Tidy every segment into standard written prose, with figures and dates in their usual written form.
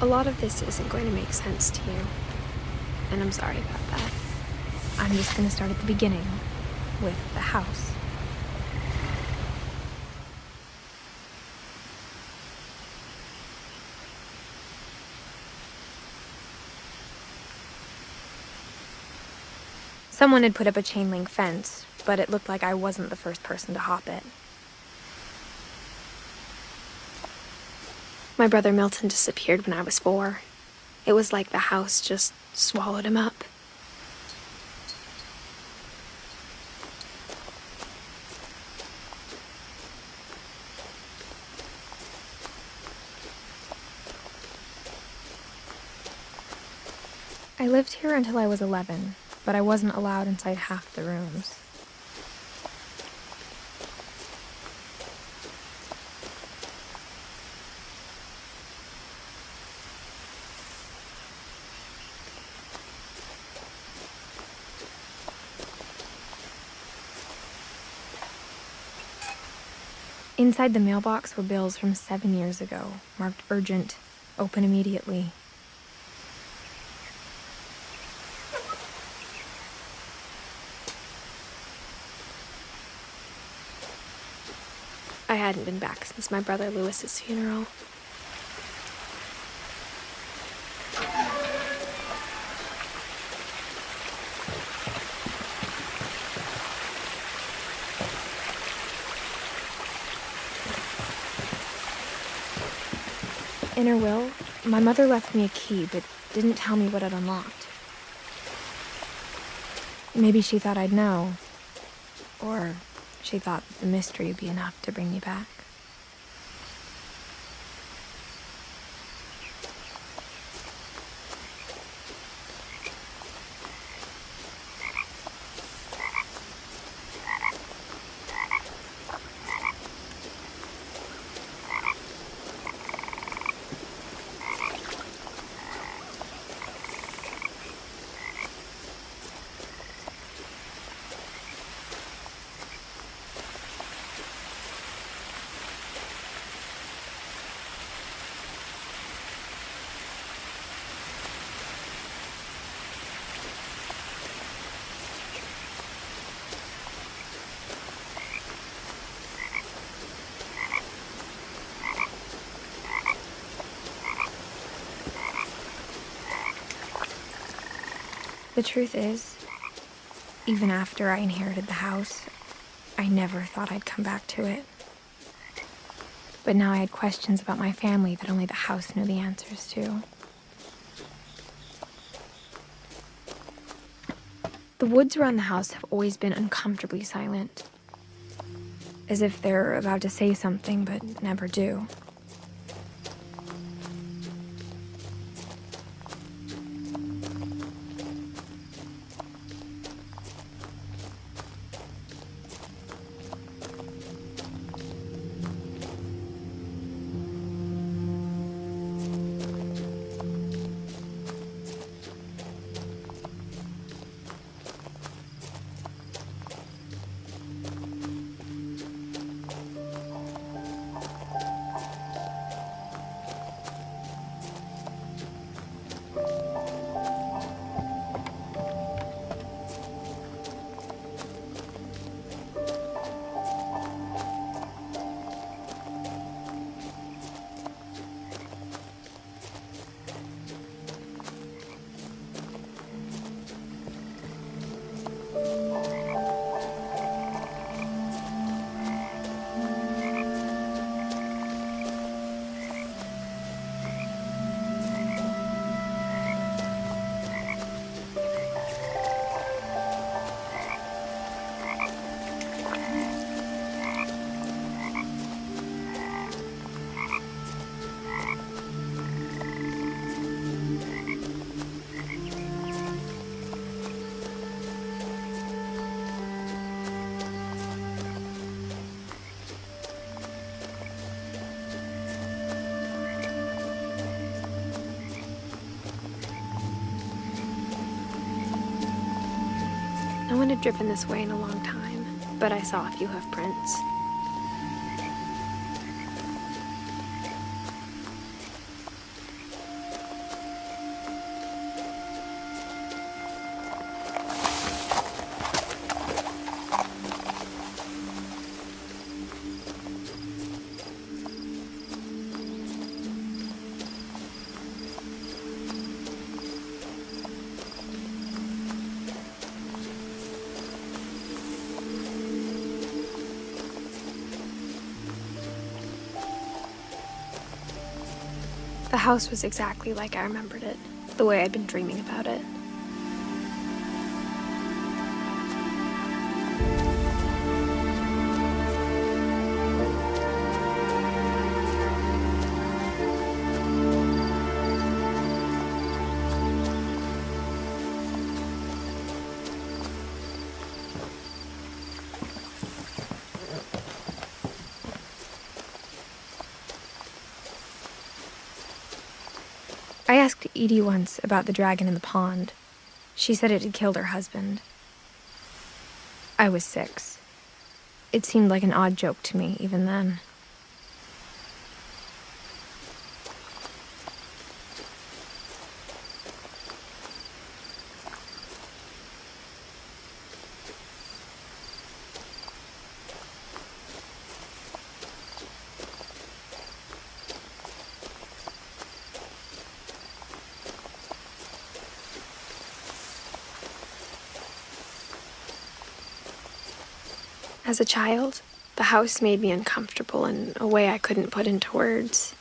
A lot of this isn't going to make sense to you, and I'm sorry about that. I'm just going to start at the beginning, with the house. Someone had put up a chain-link fence, but it looked like I wasn't the first person to hop it. My brother Milton disappeared when I was 4. It was like the house just swallowed him up. I lived here until I was 11, but I wasn't allowed inside half the rooms. Inside the mailbox were bills from 7 years ago, marked urgent, open immediately. I hadn't been back since my brother Lewis's funeral. In her will, my mother left me a key, but didn't tell me what it unlocked. Maybe she thought I'd know, or she thought that the mystery would be enough to bring me back. The truth is, even after I inherited the house, I never thought I'd come back to it. But now I had questions about my family that only the house knew the answers to. The woods around the house have always been uncomfortably silent, as if they're about to say something but never do. No one had driven this way in a long time, but I saw a few hoof prints. The house was exactly like I remembered it, the way I'd been dreaming about it. I asked Edie once about the dragon in the pond. She said it had killed her husband. I was 6. It seemed like an odd joke to me, even then. As a child, the house made me uncomfortable in a way I couldn't put into words.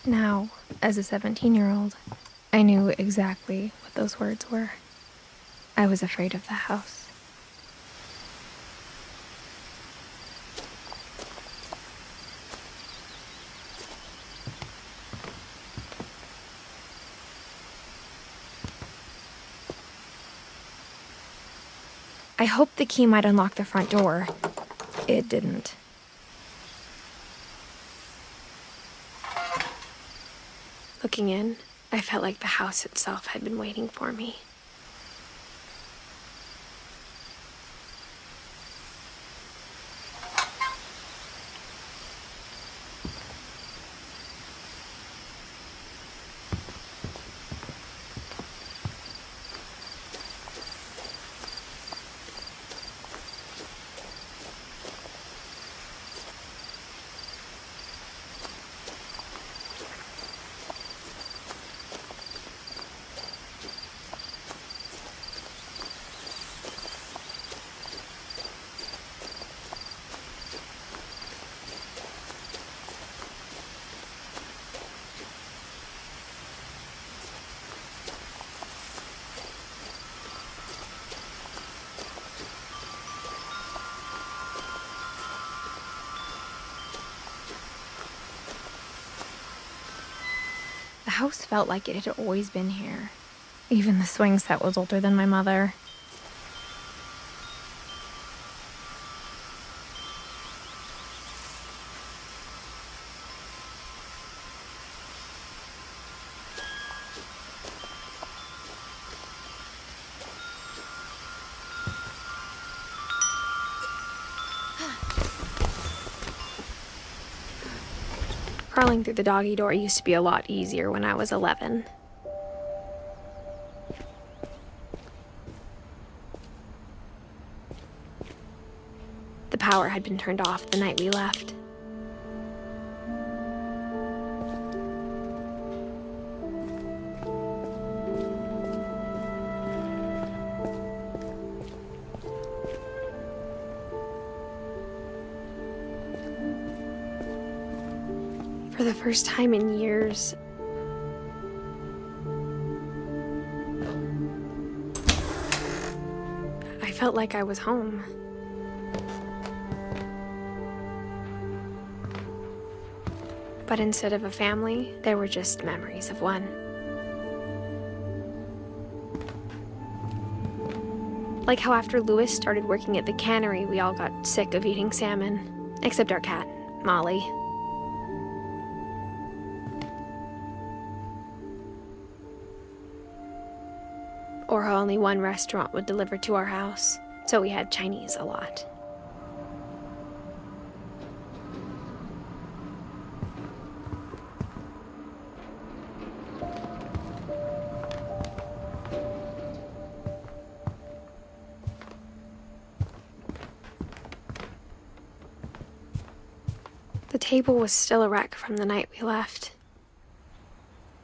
Now, as a 17-year-old, I knew exactly what those words were. I was afraid of the house. I hoped the key might unlock the front door. It didn't. Looking in, I felt like the house itself had been waiting for me. The house felt like it had always been here. Even the swing set was older than my mother. Crawling through the doggy door used to be a lot easier when I was 11. The power had been turned off the night we left. For the first time in years, I felt like I was home. But instead of a family, there were just memories of one. Like how after Louis started working at the cannery, we all got sick of eating salmon, except our cat, Molly. Or how only one restaurant would deliver to our house, so we had Chinese a lot. The table was still a wreck from the night we left.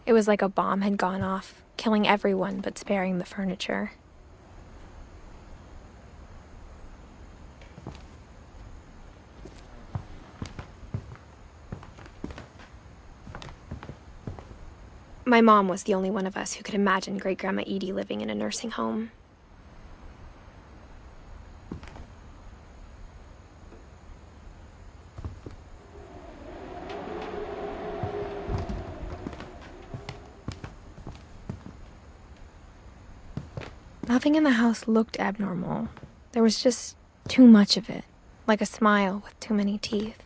It was like a bomb had gone off, killing everyone but sparing the furniture. My mom was the only one of us who could imagine Great-Grandma Edie living in a nursing home. Nothing in the house looked abnormal. There was just too much of it, like a smile with too many teeth.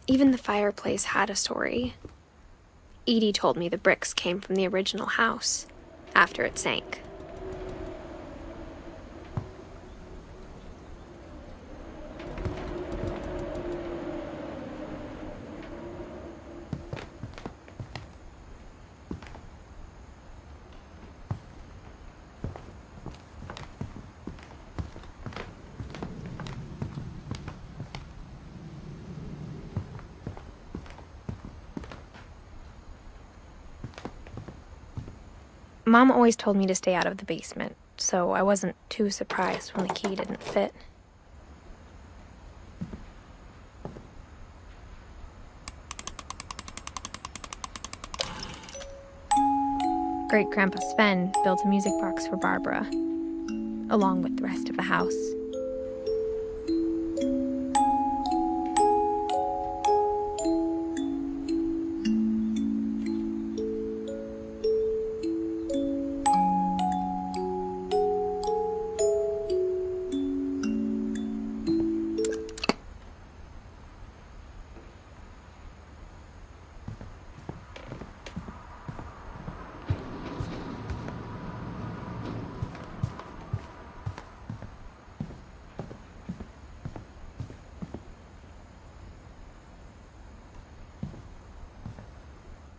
Even the fireplace had a story. Edie told me the bricks came from the original house, after it sank. Mom always told me to stay out of the basement, so I wasn't too surprised when the key didn't fit. Great-Grandpa Sven built a music box for Barbara, along with the rest of the house.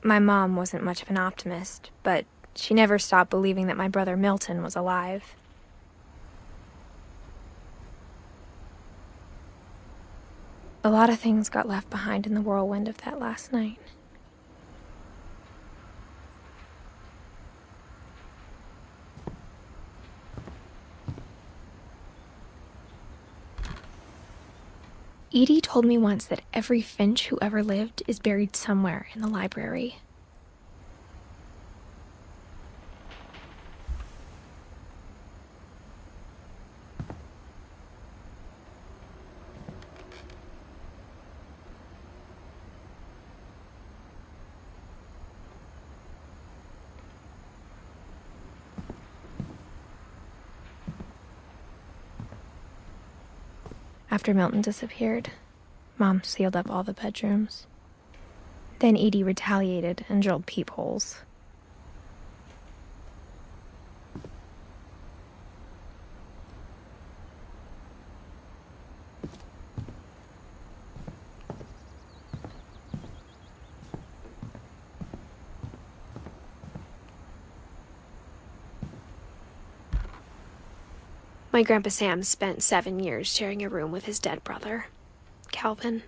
My mom wasn't much of an optimist, but she never stopped believing that my brother Milton was alive. A lot of things got left behind in the whirlwind of that last night. Edie told me once that every Finch who ever lived is buried somewhere in the library. After Milton disappeared, Mom sealed up all the bedrooms. Then Edie retaliated and drilled peepholes. My Grandpa Sam spent 7 years sharing a room with his dead brother, Calvin.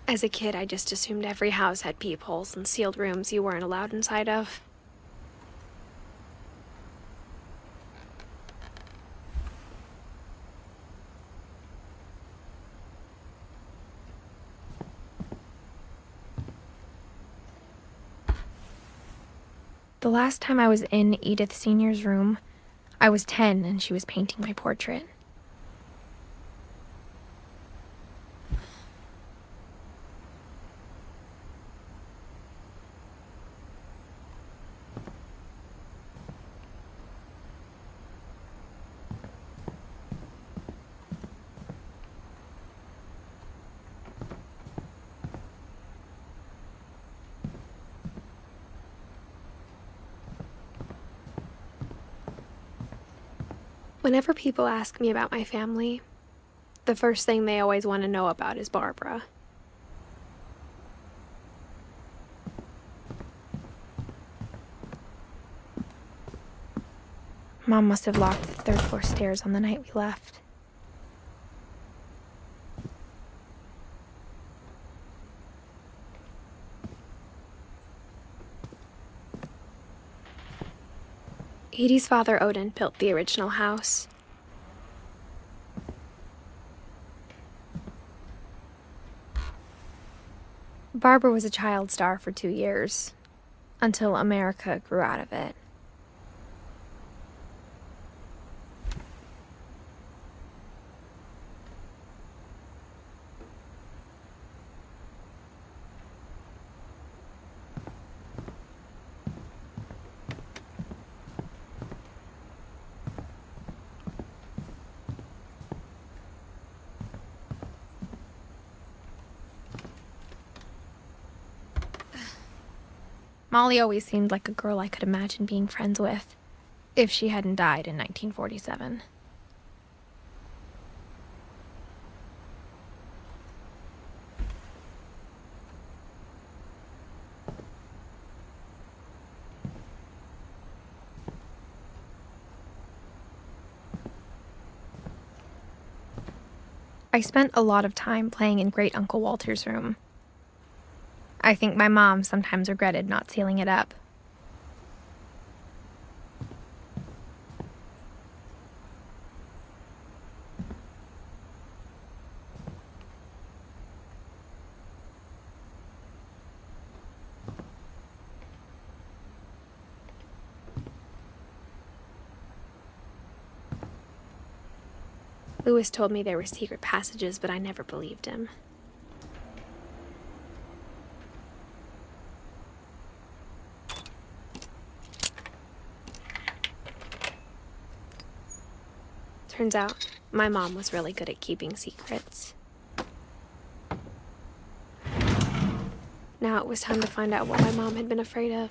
As a kid, I just assumed every house had peepholes and sealed rooms you weren't allowed inside of. The last time I was in Edith Sr.'s room, I was 10 and she was painting my portrait. Whenever people ask me about my family, the first thing they always want to know about is Barbara. Mom must have locked the third floor stairs on the night we left. Edie's father, Odin, built the original house. Barbara was a child star for 2 years, until America grew out of it. Molly always seemed like a girl I could imagine being friends with, if she hadn't died in 1947. I spent a lot of time playing in Great Uncle Walter's room. I think my mom sometimes regretted not sealing it up. Lewis told me there were secret passages, but I never believed him. Turns out, my mom was really good at keeping secrets. Now it was time to find out what my mom had been afraid of.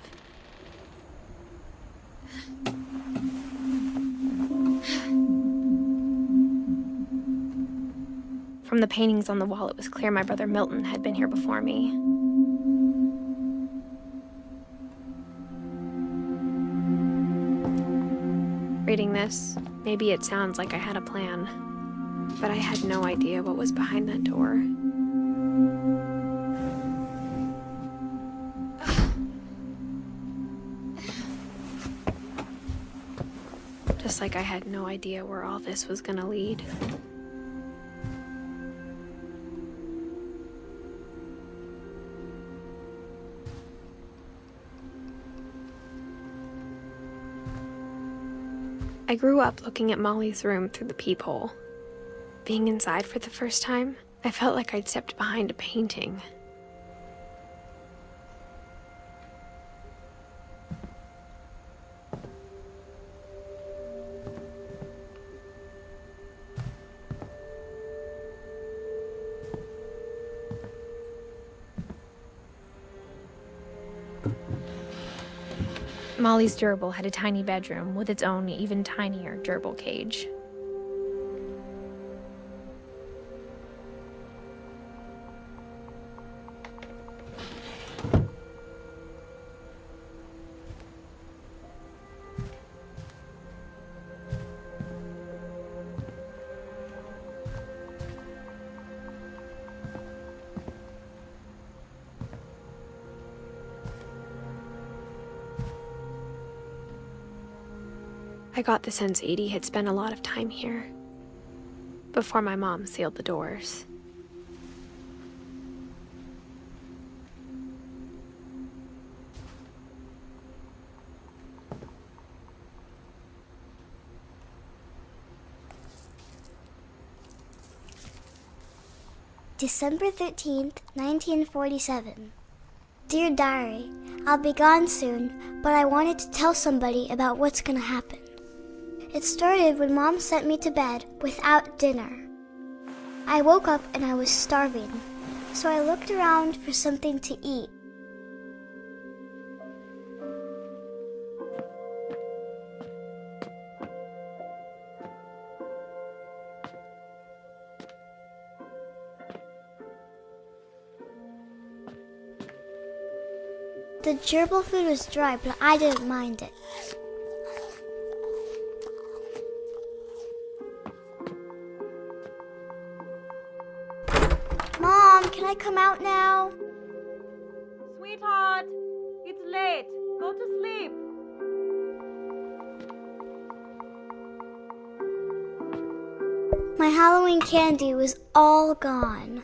From the paintings on the wall, it was clear my brother Milton had been here before me. Reading this, maybe it sounds like I had a plan, but I had no idea what was behind that door. Just like I had no idea where all this was gonna lead. I grew up looking at Molly's room through the peephole. Being inside for the first time, I felt like I'd stepped behind a painting. Molly's gerbil had a tiny bedroom with its own even tinier gerbil cage. I got the sense Edie had spent a lot of time here, before my mom sealed the doors. December 13th, 1947. Dear Diary, I'll be gone soon, but I wanted to tell somebody about what's gonna happen. It started when Mom sent me to bed without dinner. I woke up and I was starving, so I looked around for something to eat. The gerbil food was dry, but I didn't mind it. I come out now? Sweetheart, it's late. Go to sleep. My Halloween candy was all gone.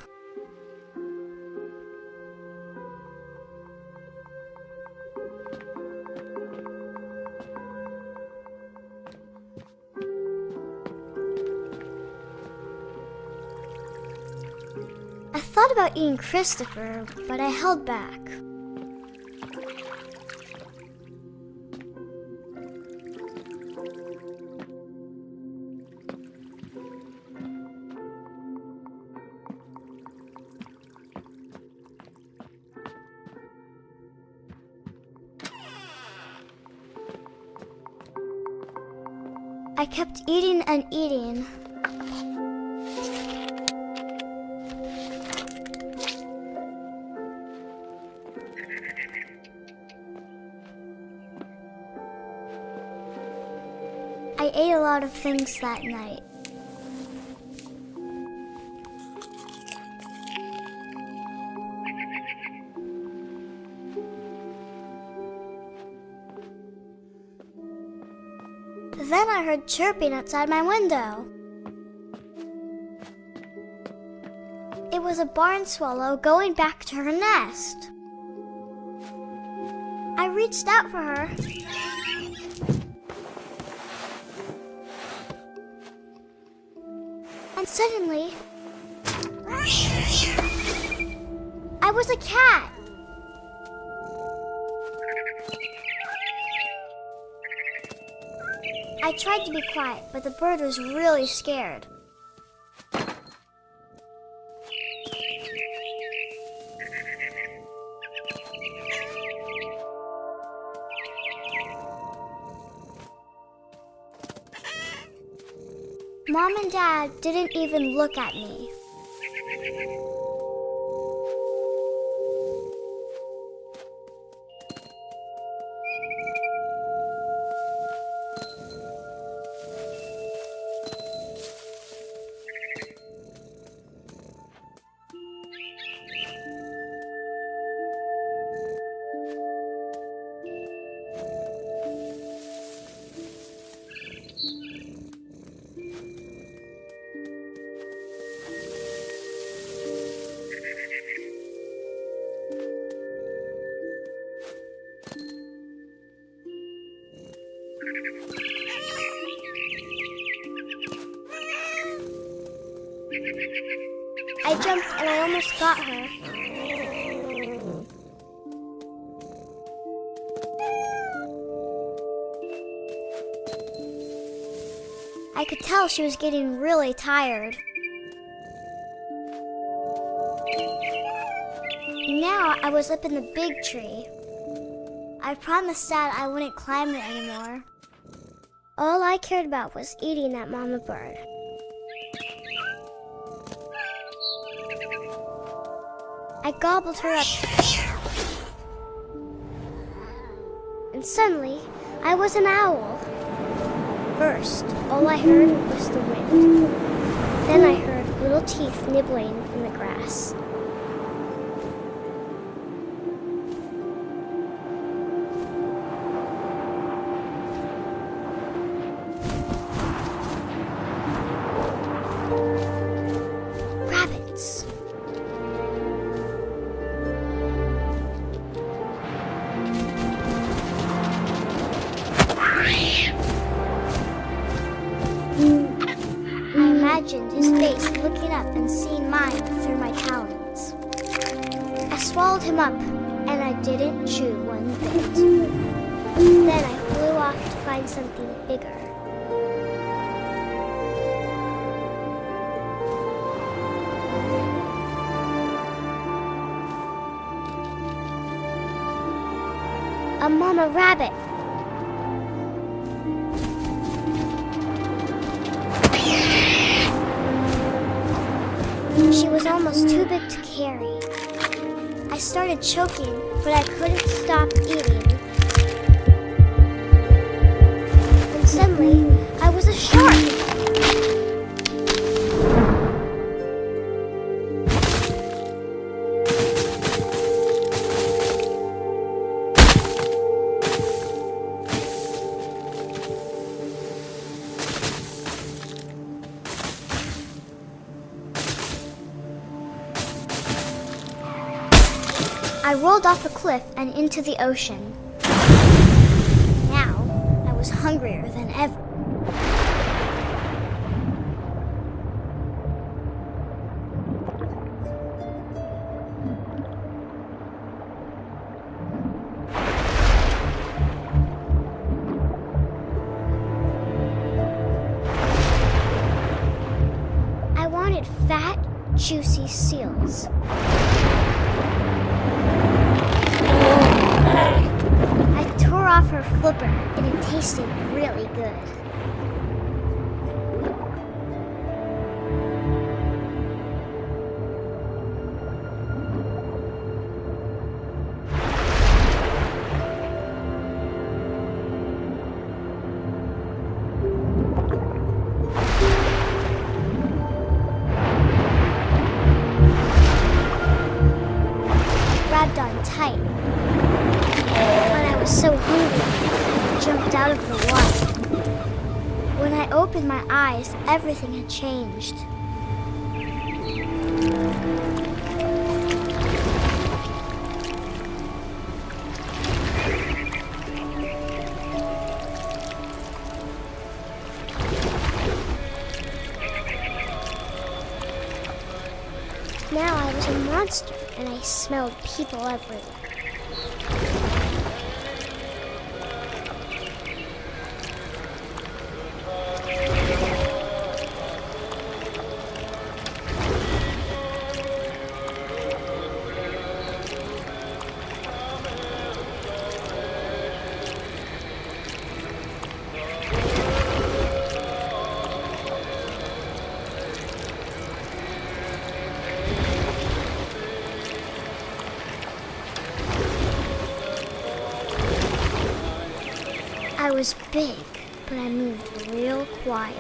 I thought about eating Christopher, but I held back. I kept eating and eating. I ate a lot of things that night. Then I heard chirping outside my window. It was a barn swallow going back to her nest. I reached out for her. And suddenly, I was a cat. I tried to be quiet, but the bird was really scared. Mom and Dad didn't even look at me. I jumped and I almost got her. I could tell she was getting really tired. Now I was up in the big tree. I promised Dad I wouldn't climb it anymore. All I cared about was eating that mama bird. I gobbled her up. And suddenly, I was an owl. First, all I heard was the wind. Then I heard little teeth nibbling in the grass. Rabbits. I imagined his face looking up and seeing mine through my talons. I swallowed him up, and I didn't chew one bit. Then I flew off to find something bigger. A mama rabbit. She was almost too big to carry. I started choking, but I couldn't stop eating. And suddenly, I was a shark. I rolled off a cliff and into the ocean. Now, I was hungrier than ever. I wanted fat, juicy seals. I tore off her flipper, and it tasted really good. Grabbed on tight. When I was so hungry, I jumped out of the water. When I opened my eyes, everything had changed. Now I was a monster, and I smelled people everywhere. I was big, but I moved real quiet.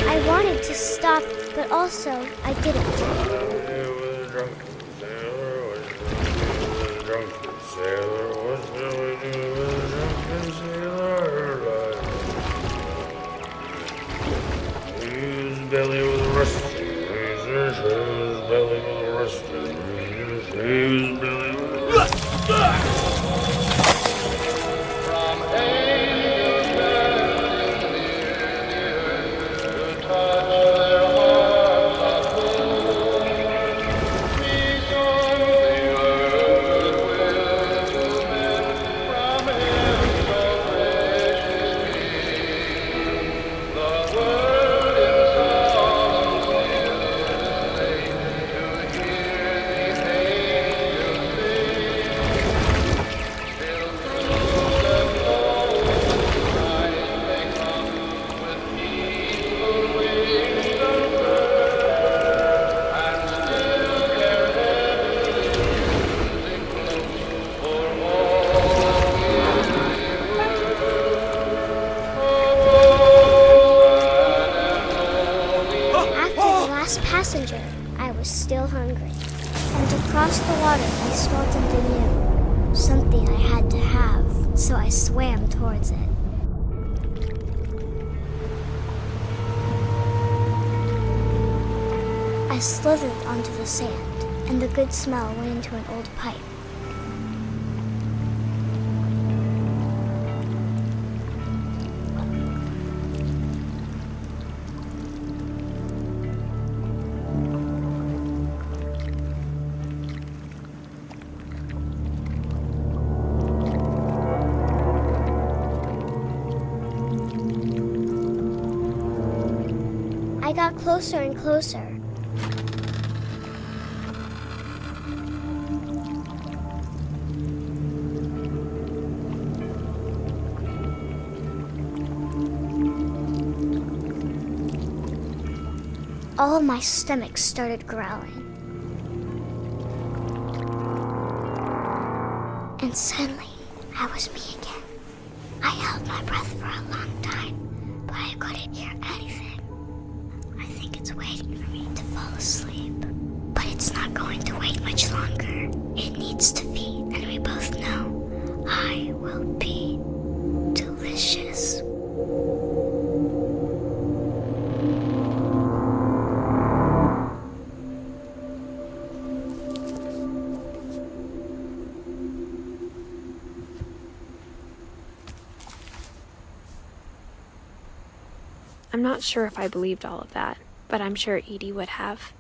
I wanted to stop, but also I didn't. His belly was rusty, his belly was rusty, his belly was passenger, I was still hungry. And to cross the water, I smelled something new. Something I had to have, so I swam towards it. I slithered onto the sand, and the good smell went into an old pipe. got closer and closer. All of my stomach started growling. And suddenly, I was me again. I held my breath for a long time, but I couldn't hear anything. I think it's waiting for me to fall asleep. But it's not going to wait much longer. It needs to feed, and we both know I will be delicious. I'm not sure if I believed all of that, but I'm sure Edie would have.